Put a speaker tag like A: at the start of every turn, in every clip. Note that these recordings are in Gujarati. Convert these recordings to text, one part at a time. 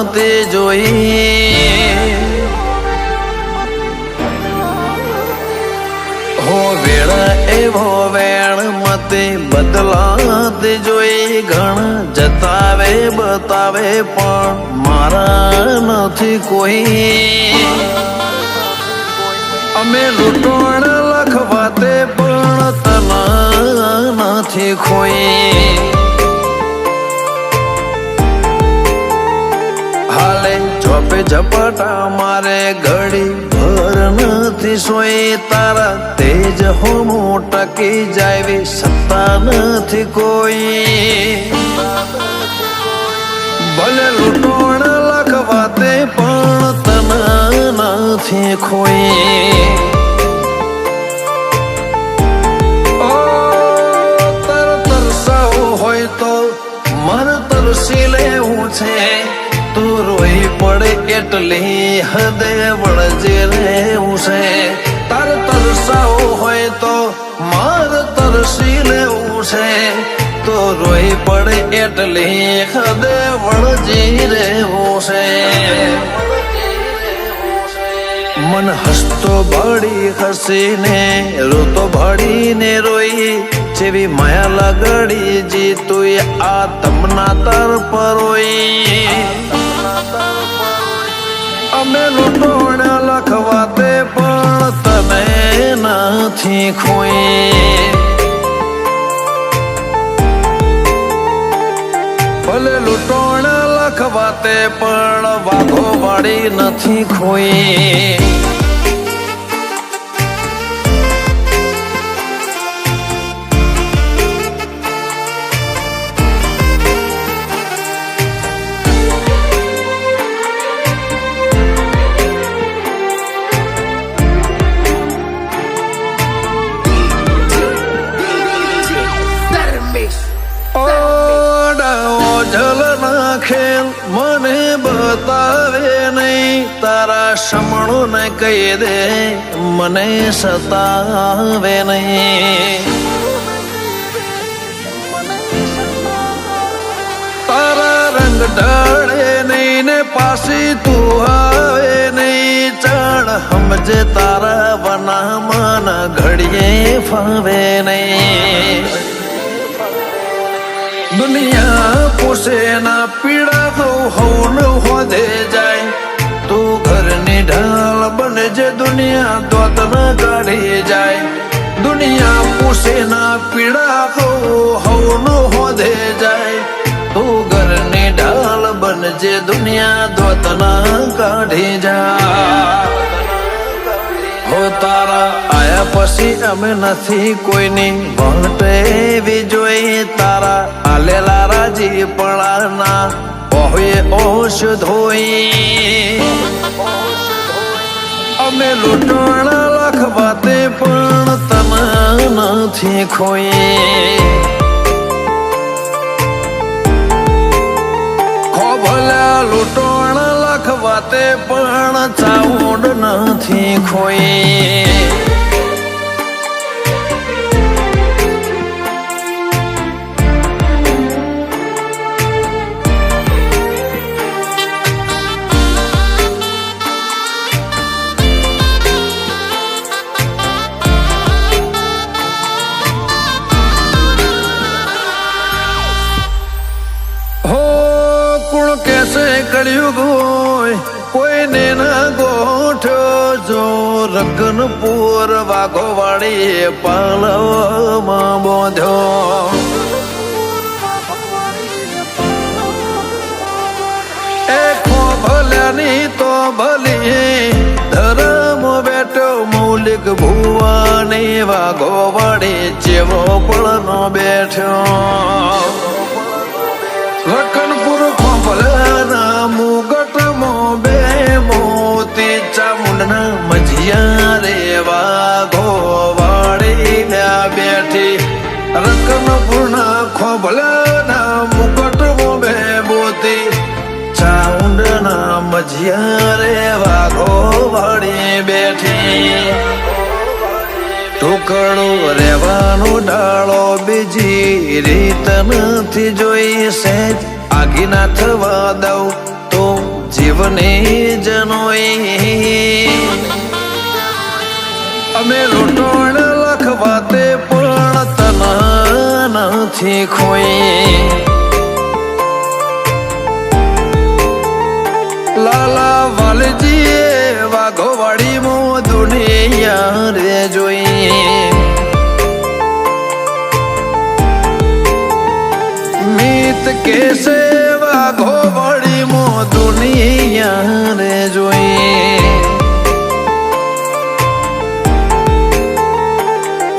A: તે જોઈ હો વેળા એવો વેણ મતે બદલાતે જોઈ ઘણ જતાવે બતાવે પણ મારા નથી કોઈ અમે લૂંટણ લખવાતે પણ તના નથી ખોઈ હાલે ચોપે ઝપટા મારે ઘડી ભર નથી સોઈ તારા તેજ હોમો ટકી જાયવી સત્તા નથી કોઈ ભલે લૂંટણ લખવાતે પણ તના નથી ખોઈ તરસાવું હોય તો મન તરસી લેવું છે તું રોઈ પડે એટલી હદે વળજે રહેવું છે તાર તરસાવું હોય તો માર તરસી લેવું છે તો રોઈ પડે એટલી હદે વળજી રહેવું છે મન હસતો ભાડી હસીને રોતો ભાડીને રોઈ જેવી માયા લગડી જીતું આ તમના તર પરોઈ અમે લૂંટણ લખવાતે પણ તમે નથી ખોઈ ભલે લૂંટણ લખવાતે પણ વાઘો વાળી નથી ખોઈ જલ નાખેલ મને બતાવે નહીં તારા સમણો ને કહી દે મને સતાવે નહીં તારા રંગ ઢળે નહીં ને પાછી તું આવે નહીં ચાળ સમજે તારા વનામાં ઘડીએ ફાવે નહીં દુનિયા પોસે ના પીડા તો હોન હોદે જાય તું ઘરની ઢાલ બનજે દુનિયા દોત ના કાઢી જાય દુનિયા પોસે ના પીડા તો હોન હોદે જાય તું ઘરની ઢાલ બનજે દુનિયા દોત ના કાઢી જાય હો તારા આયા પછી અમે નથી કોઈની વંટેવી જોઈ તારા આલેલા રાજી પળાના ઓહે ઓશ ધોઈ અમે લૂંટણ લખવાતે પણ તને નથી ખોઈ ખો ભલા લૂંટણ લખવાતે પણ ચાઉંડ નથી ખોઈ કળિયુગ હોય કોઈને ના ગોઠ્યો જો રગનપુર વાઘો વાળી પાલવમાં બોધ્યો એ ખો ભલ્યાની તો ભલી ધર્મ બેઠો મૌલિક ભુવાની વાઘો વાળી જેવો પળનો બેઠ્યો રકનપુર ખોભલાના મુગટમો બે મોતી ચામુંડના મજિયા રે વાઘો વાળી બેઠી રકનપુરના ખોભલાના મુગટમો બે મોતી ચામુંડના મજિયા રે વાઘો વાળી બેઠી ટુકડું રેવાનો ડાળો બીજી રીત નથી જોઈ સહેજ આગી ના થવા દઉં તો નથી ખોઈ લાલા વાલજીએ વાઘોવાડી મો દુનિયા રે જોઈ મીત કેસે વાઘોવાડી મો દુનિયા રે જોઈ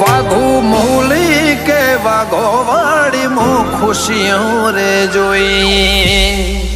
A: વાઘુ મૌલી કે વાઘોવાડી મો ખુશીઓ રે જોઈ